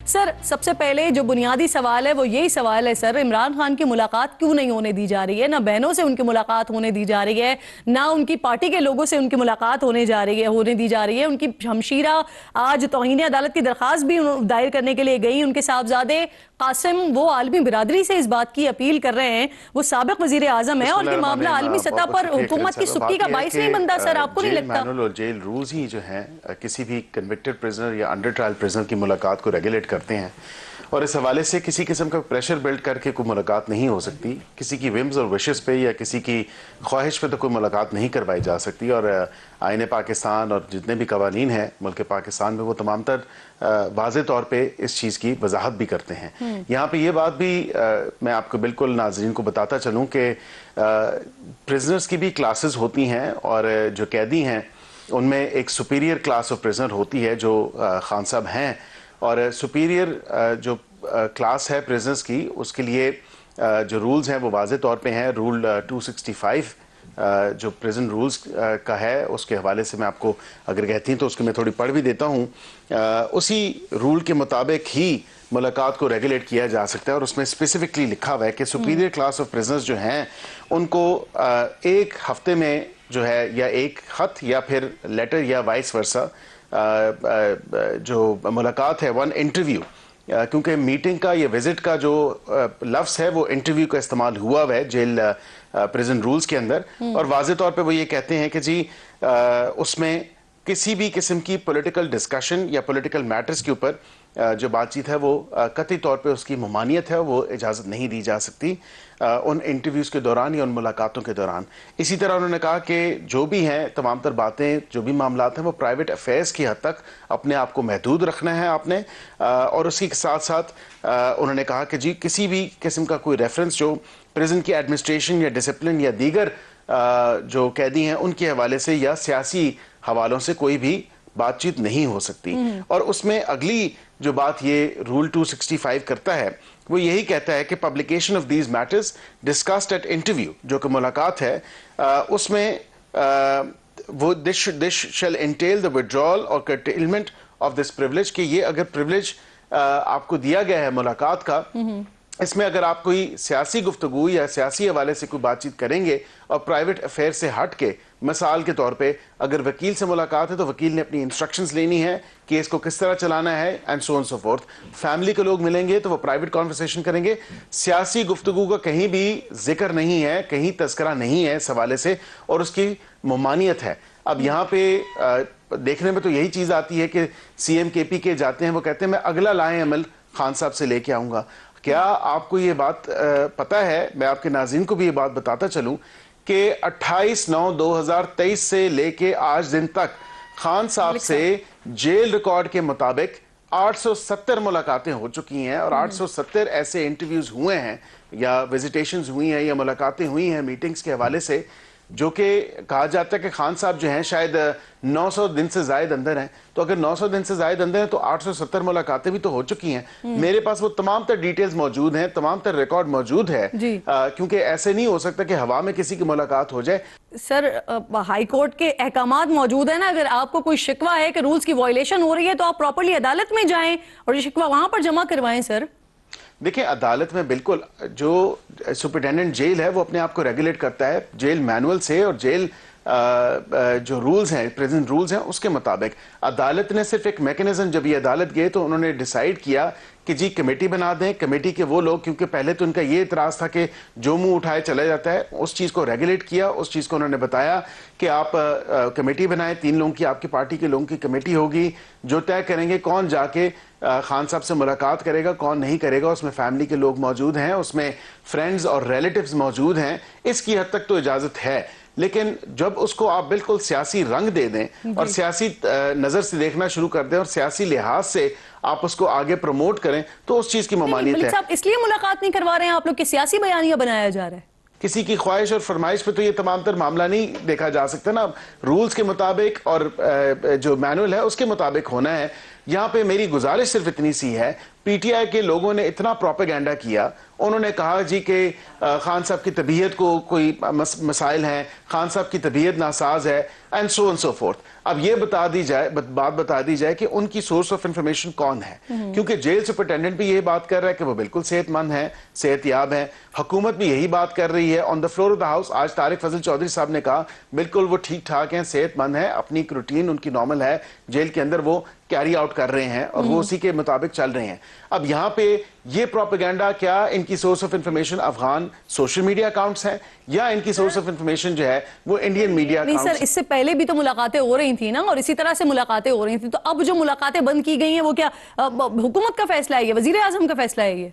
Sir सबसे पहले जो बुनियादी सवाल है वो यही सवाल है सर, इमरान खान की मुलाकात क्यों नहीं होने दी जा रही है? ना बहनों से उनकी मुलाकात होने दी जा रही है, ना उनकी पार्टी के लोगों से उनकी मुलाकात होने दी जा रही है। उनकी हमशीरा आज तौहीन अदालत की दरखास्त भी दायर करने के लिए गई। उनके साहबजादे कासिम वो आलमी बिरादरी से इस बात की अपील कर रहे हैं। वो साबिक वजीर आजम है और ये मामला आलमी सतह पर हुकूमत की सुक्की का बाइस नहीं बनता सर, आपको नहीं लगता? और जेल रूल्स ही जो हैं किसी भी कन्विक्टेड प्रिजनर या अंडर ट्रायल प्रिजनर की मुलाकात को रेगुलेट करते हैं, और इस हवाले से किसी किस्म का प्रेशर बिल्ड करके कोई मुलाकात नहीं हो सकती। किसी की विम्स और विशेस पे या किसी की ख्वाहिश पे तो कोई मुलाकात नहीं करवाई जा सकती। और आईन पाकिस्तान और जितने भी कवानीन हैं मुल्क पाकिस्तान में वो तमाम तर वाज़े तौर पे इस चीज़ की वजाहत भी करते हैं। यहाँ पे ये बात भी मैं आपको बिल्कुल नाजरीन को बताता चलूँ कि प्रिजनर्स की भी क्लासेस होती हैं, और जो कैदी हैं उनमें एक सुपीरियर क्लास ऑफ प्रिजनर होती है जो खान साहब हैं, और सुपीरियर जो क्लास है प्रिजनर्स की, उसके लिए जो रूल्स हैं वो वाज़े तौर पे हैं। रूल 265 जो प्रिजन रूल्स का है उसके हवाले से मैं आपको अगर कहती हैं तो उसको मैं थोड़ी पढ़ भी देता हूँ। उसी रूल के मुताबिक ही मुलाकात को रेगुलेट किया जा सकता है, और उसमें स्पेसिफिकली लिखा हुआ है कि सुपीरियर क्लास ऑफ प्रिजनर्स जो हैं उनको एक हफ्ते में जो है या एक खत या फिर लेटर या वाइस वर्सा जो मुलाकात है वन इंटरव्यू, क्योंकि मीटिंग का या विजिट का जो लफ्ज़ है वो इंटरव्यू का इस्तेमाल हुआ है जेल प्रिजन रूल्स के अंदर। और वाज़े तौर पे वो ये कहते हैं कि जी उसमें किसी भी किस्म की पॉलिटिकल डिस्कशन या पॉलिटिकल मैटर्स के ऊपर जो बातचीत है वो कतई तौर पे उसकी ममानियत है वो इजाज़त नहीं दी जा सकती उन इंटरव्यूज़ के दौरान या उन मुलाकातों के दौरान। इसी तरह उन्होंने कहा कि जो भी हैं तमाम तर बातें जो भी मामलात हैं वो प्राइवेट अफेयर्स की हद तक अपने आप को महदूद रखना है आपने। और उसी के साथ साथ उन्होंने कहा कि जी किसी भी किस्म का कोई रेफरेंस जो प्रिजन की एडमिनिस्ट्रेशन या डिसिप्लिन या दीगर जो कैदी हैं उनके हवाले से या सियासी हवालों से कोई भी बातचीत नहीं हो सकती। और उसमें अगली जो बात ये रूल 265 करता है वो यही कहता है कि publication of these matters discussed at interview, जो कि मुलाकात है उसमें वो this shell entail the withdrawal और कर्टेलमेंट ऑफ दिस प्रिविलेज, कि ये अगर प्रिविलेज आपको दिया गया है मुलाकात का, इसमें अगर आप कोई सियासी गुफ्तगू या सियासी हवाले से कोई बातचीत करेंगे और प्राइवेट अफेयर से हट के, मिसाल के तौर पे अगर वकील से मुलाकात है तो वकील ने अपनी इंस्ट्रक्शंस लेनी है कि इसको किस तरह चलाना है and so on so fourth. Family के लोग मिलेंगे तो वो प्राइवेट कॉन्वर्सेशन करेंगे। सियासी गुफ्तगू का कहीं भी जिक्र नहीं है, कहीं तस्करा नहीं है इस हवाले से, और उसकी ममानियत है। अब यहाँ पे देखने में तो यही चीज़ आती है कि CM KP के जाते हैं, वो कहते हैं मैं अगला लाए अमल खान साहब से लेके आऊँगा। क्या आपको ये बात पता है, मैं आपके नाज़रीन को भी ये बात बताता चलूं कि 28/9/2023 से लेके आज दिन तक खान साहब से जेल रिकॉर्ड के मुताबिक 870 मुलाकातें हो चुकी हैं, और 870 ऐसे इंटरव्यूज हुए हैं या विजिटेशंस हुई हैं या मुलाकातें हुई हैं मीटिंग्स के हवाले से, जो कि कहा जाता है कि खान साहब जो हैं शायद 900 दिन से जायद अंदर हैं। तो अगर 900 दिन से जायद अंदर हैं तो 870 मुलाकातें भी तो हो चुकी हैं। मेरे पास वो तमाम तर डिटेल्स मौजूद हैं, तमाम तर रिकॉर्ड मौजूद है, क्योंकि ऐसे नहीं हो सकता कि हवा में किसी की मुलाकात हो जाए। सर हाई कोर्ट के अहकामात मौजूद है ना, अगर आपको कोई शिकवा है कि रूल्स की वायलेशन हो रही है तो आप प्रॉपर्ली अदालत में जाएं और ये शिकवा वहां पर जमा करवाएं। सर देखिए अदालत में बिल्कुल जो सुपरिटेंडेंट जेल है वो अपने आप को रेगुलेट करता है जेल मैनुअल से, और जेल जो रूल्स हैं प्रेजेंट रूल्स हैं उसके मुताबिक। अदालत ने सिर्फ एक मैकेनिज्म, जब ये अदालत गए तो उन्होंने डिसाइड किया कि जी कमेटी बना दें, कमेटी के वो लोग, क्योंकि पहले तो उनका ये इतराज़ था कि जो मुंह उठाए चला जाता है, उस चीज़ को रेगुलेट किया। उस चीज़ को उन्होंने बताया कि आप कमेटी बनाएं, 3 लोगों की आपकी पार्टी के लोगों की कमेटी होगी जो तय करेंगे कौन जाके खान साहब से मुलाकात करेगा, कौन नहीं करेगा। उसमें फैमिली के लोग मौजूद हैं, उसमें फ्रेंड्स और रिलेटिव्स मौजूद हैं। इसकी हद तक तो इजाज़त है, लेकिन जब उसको आप बिल्कुल सियासी रंग दे दें और सियासी नजर से देखना शुरू कर दें और सियासी लिहाज से आप उसको आगे प्रमोट करें तो उस चीज की ममानियत है। इसलिए मुलाकात नहीं करवा रहे हैं आप लोग कि सियासी बयानिया बनाया जा रहा है? किसी की ख्वाहिश और फरमाइश पे तो ये तमाम तर मामला नहीं देखा जा सकता ना। रूल्स के मुताबिक और जो मैनुअल है उसके मुताबिक होना है। यहाँ पे मेरी गुजारिश सिर्फ इतनी सी है, पीटीआई के लोगों ने इतना प्रोपेगेंडा किया, उन्होंने कहा जी कि खान साहब की तबीयत को कोई मसाइल हैं, खान साहब की तबीयत नासाज है, एंड सो फोर्थ। अब ये बात बता दी जाए कि उनकी सोर्स ऑफ इंफॉर्मेशन कौन है, क्योंकि जेल सुपरिटेंडेंट भी यही बात कर रहा है कि वो बिल्कुल सेहतमंद है, सेहतयाब है, हुकूमत भी यही बात कर रही है। On the floor of the house आज तारिक फजल चौधरी साहब ने कहा बिल्कुल वो ठीक ठाक हैं, सेहतमंद है, अपनी एक रूटीन उनकी नॉर्मल है, जेल के अंदर वो कैरी आउट कर रहे हैं और वो उसी के मुताबिक चल रहे हैं। अब यहाँ पे ये प्रोपेगेंडा, क्या इनकी source of information Afghan social media accounts हैं या इनकी सोर्स ऑफ इंफॉर्मेशन जो है वो इंडियन मीडिया नहीं अकाउंट्स? सर, इससे पहले भी तो मुलाकातें हो रही थी ना, और इसी तरह से मुलाकातें हो रही थी, तो अब जो मुलाकातें बंद की गई हैं वो क्या हुकूमत का फैसला है, ये वजीर आजम का फैसला है ये?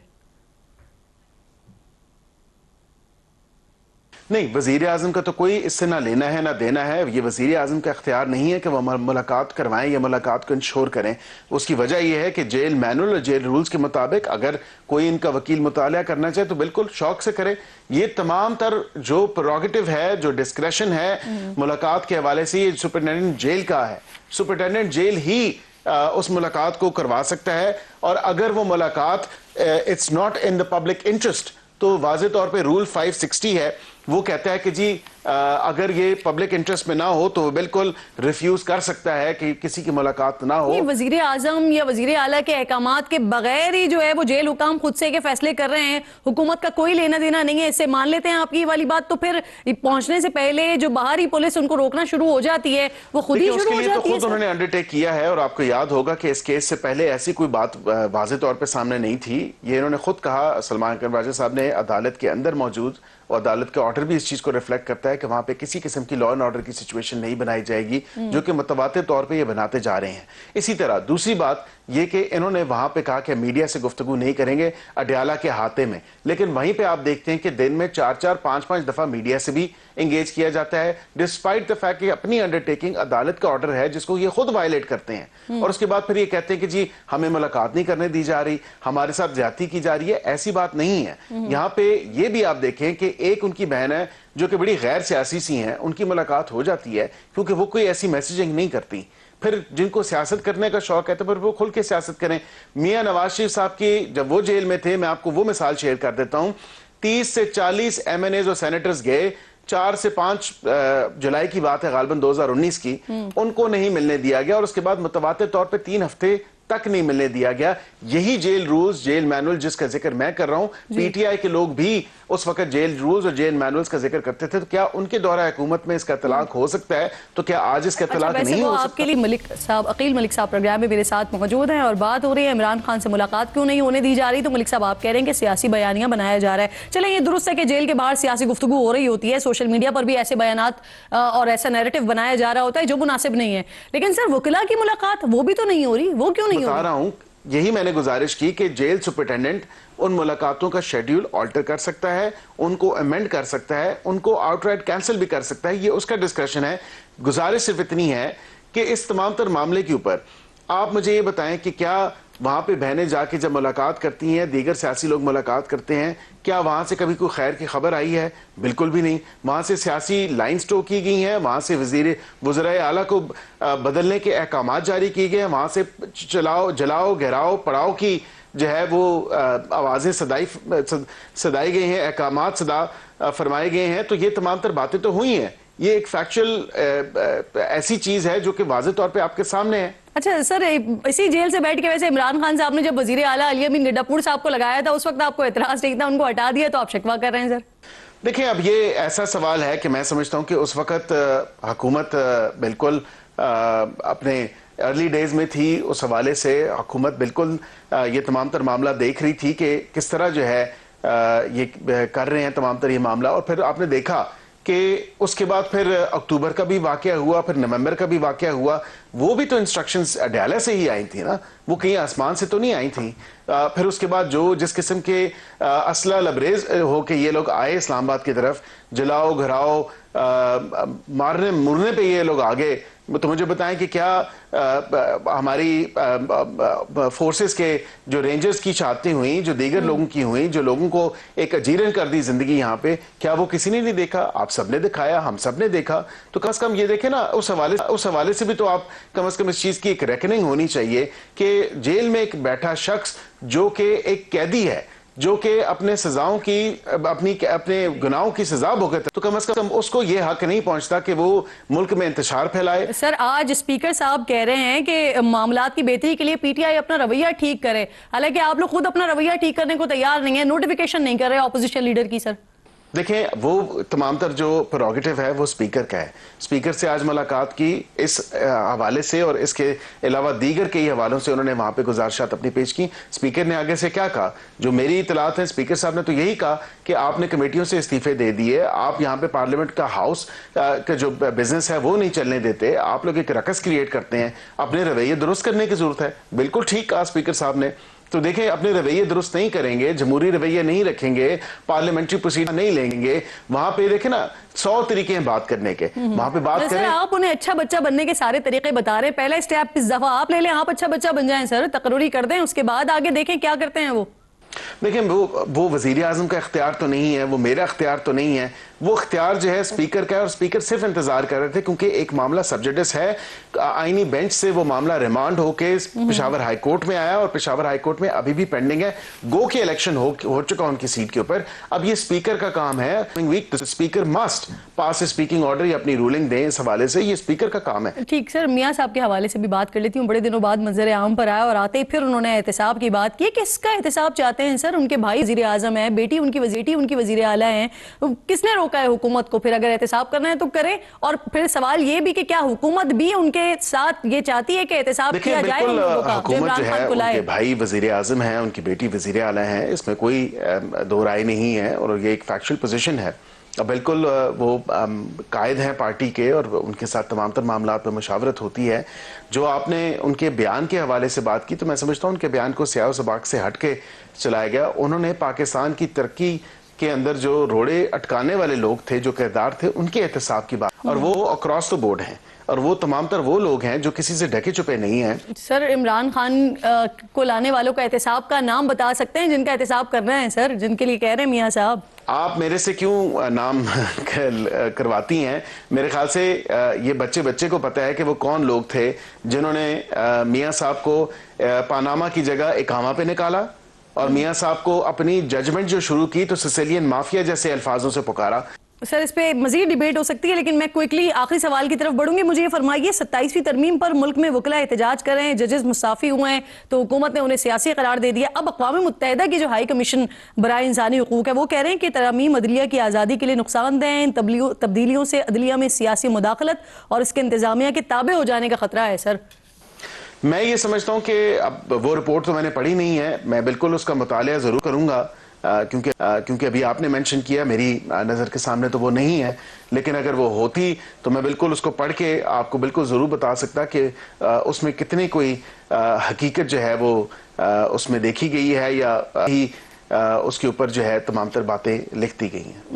नहीं, वजीर आजम का तो कोई इससे ना लेना है ना देना है। ये वजीर आजम का इख्तियार नहीं है कि वह मुलाकात करवाएं या मुलाकात को इंश्योर करें। उसकी वजह यह है कि जेल मैनुअल और जेल रूल्स के मुताबिक अगर कोई इनका वकील मुताला करना चाहे तो बिल्कुल शौक से करे। ये तमाम तर जो प्रोरोगेटिव है, जो डिस्क्रेशन है मुलाकात के हवाले से, ये सुपरिटेंडेंट जेल का है। सुपरिटेंडेंट जेल ही उस मुलाकात को करवा सकता है, और अगर वो मुलाकात it's not in the public interest तो वाज़े तौर पे रूल 560 है, वो कहता है कि जी अगर ये पब्लिक इंटरेस्ट में ना हो तो वो बिल्कुल रिफ्यूज कर सकता है कि किसी की मुलाकात ना हो। वजीर आजम या वजीर आला के अहकामात के बगैर ही जो है वो जेल हुकाम खुद से के फैसले कर रहे हैं, हुकूमत का कोई लेना देना नहीं है, इससे मान लेते हैं आपकी वाली बात, तो फिर पहुंचने से पहले जो बाहरी पुलिस उन्हें रोकना शुरू हो जाती है वो खुद ही शुरू हो जाती है। तो खुद उन्होंने अंडरटेक किया है, और आपको याद होगा कि इस केस से पहले ऐसी कोई बात वाज़े तौर पर सामने नहीं थी। ये इन्होंने खुद कहा, सलमान अकबर साहब ने, अदालत के अंदर मौजूद, और अदालत का ऑर्डर भी इस चीज को रिफ्लेक्ट करता है कि वहां पे किसी किस्म की लॉ एंड ऑर्डर की सिचुएशन नहीं बनाई जाएगी, जो कि मुतवातिर तौर पे ये बनाते जा रहे हैं। इसी तरह दूसरी बात ये कि इन्होंने वहां पे कहा कि मीडिया से गुफ्तगू नहीं करेंगे अडयाला के हाथे में, लेकिन वहीं पे आप देखते हैं कि दिन में 4-4, 5-5 दफा मीडिया से भी एंगेज किया जाता है, डिस्पाइट द फैक्ट कि अपनी अंडरटेकिंग अदालत का ऑर्डर है जिसको ये खुद वायलेट करते हैं, और उसके बाद फिर ये कहते हैं कि जी हमें मुलाकात नहीं करने दी जा रही, हमारे साथ ज्यादती की जा रही है। ऐसी बात नहीं है। यहाँ पे ये भी आप देखें कि एक उनकी बहन है जो कि बड़ी गैर सियासी सी हैं, उनकी मुलाकात हो जाती है क्योंकि वो कोई ऐसी मैसेजिंग नहीं करती। फिर जिनको सियासत करने का शौक है तो फिर वो खुल के सियासत करें। मियां नवाज शरीफ साहब की जब वो जेल में थे, मैं आपको वो मिसाल शेयर कर देता हूं, 30 से 40 MNAs और सेनेटर्स गए, 4 से 5 जुलाई की बात है गालिबन 2019 की, उनको नहीं मिलने दिया गया, और उसके बाद मुतवातिर तौर पे 3 हफ्ते तक नहीं मिलने दिया गया। यही जेल रूल्स, जेल मैनुअल जिसका जिक्र मैं कर रहा हूं, पीटीआई के लोग भी उस वक्त जेल रूल्स और जेल मैनुअल्स का जिक्र करते थे, तो क्या उनके द्वारा हुकूमत में इसका तलाक हो सकता है? तो क्या आज इसका तलाक नहीं हो सकता? आपके लिए मलिक साहब, अकील मलिक साहब प्रोग्राम में मेरे साथ मौजूद हैं और बात हो रही है इमरान खान से मुलाकात क्यों नहीं होने दी जा रही। तो मलिक साहब आप कह रहे हैं कि सियासी बयानियां बनाया जा रहा है। चलें, ये दुरुस्त है कि जेल के बाहर सियासी गुफ्तगू हो रही होती है, सोशल मीडिया पर भी ऐसे बयानात और ऐसा नैरेटिव बनाया जा रहा होता है जो मुनासिब नहीं है, लेकिन सर वकीला की मुलाकात वो भी तो नहीं हो रही, वो क्यों नहीं हो रही? बता रहा हूं, यही मैंने गुजारिश की कि जेल सुपरिटेंडेंट उन मुलाकातों का शेड्यूल ऑल्टर कर सकता है, उनको अमेंड कर सकता है, उनको आउटराइट कैंसिल भी कर सकता है, ये उसका डिस्क्रिप्शन है। गुजारिश सिर्फ इतनी है कि इस तमाम तर मामले के ऊपर आप मुझे ये बताएं कि क्या वहां पे बहनें जाके जब मुलाकात करती हैं, दीगर सियासी लोग मुलाकात करते हैं, क्या वहां से कभी कोई खैर की खबर आई है? बिल्कुल भी नहीं। वहां से सियासी लाइन स्टो की गई हैं, वहां से वज़ीर आला को बदलने के अहकाम जारी किए गए हैं, वहां से जलाओ घेराओ पड़ाओ की जो है वो आवाजें सदाई गई हैं, अहकाम सदा फरमाए गए हैं। तो ये तमाम तर बातें तो हुई हैं, ये एक फैक्चुअल ऐसी चीज है जो कि वाज़े तौर पे आपके सामने है। अच्छा सर, इसी जेल से बैठ के वैसे इमरान खान साहब ने जब वजीर आला अली अमीन निडापुर साहब को लगाया था, उस वक्त आपको एतराज नहीं था, उनको हटा दिया, तो आप शिकवा कर रहे हैं सर? देखिए, अब ये ऐसा सवाल है कि मैं समझता हूं कि उस वक्त हुकूमत बिल्कुल अपने अर्ली डेज में थी, उस हवाले से हुकूमत बिल्कुल ये तमाम तर मामला देख रही थी कि किस तरह जो है ये कर रहे हैं तमाम तर ये मामला। और फिर आपने देखा कि उसके बाद फिर अक्टूबर का भी वाकया हुआ, फिर नवंबर का भी वाकया हुआ, वो भी तो इंस्ट्रक्शंस अडयाला से ही आई थी ना, वो कहीं आसमान से तो नहीं आई थी। फिर उसके बाद जो जिस किस्म के असला लबरेज हो के ये लोग आए इस्लामाबाद की तरफ, जलाओ घराओ मारने मुरने पे ये लोग आगे, तो मुझे बताएं कि क्या हमारी फोर्सेस के जो रेंजर्स की शहादतें हुई, जो दीगर लोगों की हुई, जो लोगों को एक अजीरन कर दी जिंदगी यहाँ पे, क्या वो किसी ने नहीं देखा? आप सबने दिखाया, हम सब ने देखा। तो कम से कम ये देखें ना, उस हवाले से भी तो आप कम से कम इस चीज की एक रेकनिंग होनी चाहिए कि जेल में एक बैठा शख्स जो कि एक कैदी है, जो कि अपने सजाओं की अपने गुनाहों की सजा भुगत है, तो कम से कम उसको ये हक नहीं पहुंचता कि वो मुल्क में इंतशार फैलाए। सर आज स्पीकर साहब कह रहे हैं कि मामलात की बेहतरी के लिए पीटीआई अपना रवैया ठीक करे, हालांकि आप लोग खुद अपना रवैया ठीक करने को तैयार नहीं है, नोटिफिकेशन नहीं कर रहे ऑपोजिशन लीडर की। सर देखें, वो तमाम तर जो प्रोरोगेटिव है वो स्पीकर का है। स्पीकर से आज मुलाकात की इस हवाले से और इसके अलावा दीगर कई हवालों से उन्होंने वहां पे गुजारिशात अपनी पेश की। स्पीकर ने आगे से क्या कहा? जो मेरी इतलात है, स्पीकर साहब ने तो यही कहा कि आपने कमेटियों से इस्तीफे दे दिए, आप यहाँ पे पार्लियामेंट का हाउस का जो बिजनेस है वो नहीं चलने देते, आप लोग एक रकस क्रिएट करते हैं, अपने रवैये दुरुस्त करने की जरूरत है। बिल्कुल ठीक कहा स्पीकर साहब ने। तो देखें, अपने रवैये दुरुस्त नहीं करेंगे, जमहूरी रवैये नहीं रखेंगे, पार्लियामेंट्री प्रोसीजर नहीं लेंगे, वहां पे देखें ना 100 तरीके हैं बात करने के, वहां पे बात करें। आप उन्हें अच्छा बच्चा बनने के सारे तरीके बता रहे हैं, पहला स्टेप इस दफा आप ले लें, आप अच्छा बच्चा बन जाएं सर, तकरीरी कर दें, उसके बाद आगे देखें क्या करते हैं वो। देखिए, वो वजीर आजम का इख्तियार तो नहीं है, वो मेरा इख्तियार तो नहीं है, वो इख्तियार जो है स्पीकर का है, और स्पीकर सिर्फ इंतजार कर रहे थे क्योंकि एक मामला सब्जेक्टिस है। आईनी बेंच से वो मामला रिमांड होके पेशावर हाई कोर्ट में आया और पेशावर हाई कोर्ट में अभी भी पेंडिंग है। गो के इलेक्शन हो चुका उनकी सीट के ऊपर। अब ये स्पीकर का काम है, weak speaker must pass speaking order या अपनी रूलिंग दें। इस हवाले से ये स्पीकर का काम है। ठीक सर, मियाँ साहब के हवाले से भी बात कर लेती हूँ। बड़े दिनों बाद मंजर आम पर आया और आते ही फिर उन्होंने एहतसाब की बात की। किसका एहतसाब चाहते हैं सर? उनके भाई वजीर आजम है, बेटी उनकी वजीर आला है, किसने रोका है हुकूमत को? फिर अगर एहतसाब करना है तो करें। और फिर सवाल ये भी कि क्या हुकूमत भी उनके साथ ये चाहती है कि एहतसाब किया जाए उन लोगों का जो इमरान खान को लाए? उनके भाई वजीर आजम है, उनकी बेटी वजीर आला है, इसमें कोई दो राय नहीं है और ये एक फैक्चुअल पोजीशन है। बिल्कुल वो कायद हैं पार्टी के और उनके साथ तमाम तर मामला पर मुशावरत होती है। जो आपने उनके बयान के हवाले से बात की, तो मैं समझता हूँ उनके बयान को स्याह सबाक से हट के चलाया गया। उन्होंने पाकिस्तान की तरक्की के अंदर जो रोड़े अटकाने वाले लोग थे, जो किरदार थे, उनके एहतसाब की बात, और वो अक्रॉस द बोर्ड हैं और वो तमाम तर वो लोग हैं जो किसी से ढके छुपे नहीं हैं। सर इमरान खान को लाने वालों का एहतसाब का नाम बता सकते हैं जिनका एहतसाब करना है सर, जिनके लिए कह रहे हैं मियाँ साहब? आप मेरे से क्यों नाम करवाती हैं? मेरे ख्याल से ये बच्चे को पता है कि वो कौन लोग थे जिन्होंने मियाँ साहब को पानामा की जगह इकामा पे निकाला और मियाँ साहब को अपनी जजमेंट जो शुरू की तो सिसिलियन माफिया जैसे अल्फाजों से पुकारा। सर इस पे मजीद डिबेट हो सकती है, लेकिन मैं क्विकली आखिरी सवाल की तरफ बढ़ूंगी। मुझे ये फरमाइए, 27वीं तरमीम पर मुल्क में वकला एहतजाज कर रहे हैं, जजेस मुस्ताफी हुए हैं, तो हुकूमत ने उन्हें सियासी करार दे दिया। अब अक़वाम मुत्तहिदा की जो हाई कमीशन बराए इंसानी हुकूक है वो कह रहे हैं कि तरमीम अदलिया की आज़ादी के लिए नुकसानदेह हैं, इन तब्दीलियों से अदलिया में सियासी मुदाखलत और इसके इंतजामिया के ताबे हो जाने का खतरा है। सर मैं ये समझता हूँ कि अब वो रिपोर्ट तो मैंने पढ़ी नहीं है, मैं बिल्कुल उसका मुतालिया जरूर करूंगा क्योंकि अभी आपने मेंशन किया, मेरी नज़र के सामने तो वो नहीं है, लेकिन अगर वो होती तो मैं बिल्कुल उसको पढ़ के आपको बिल्कुल ज़रूर बता सकता कि उसमें कितनी कोई हकीकत जो है वो उसमें देखी गई है या ही उसके ऊपर जो है तमाम तर बातें लिख दी गई हैं।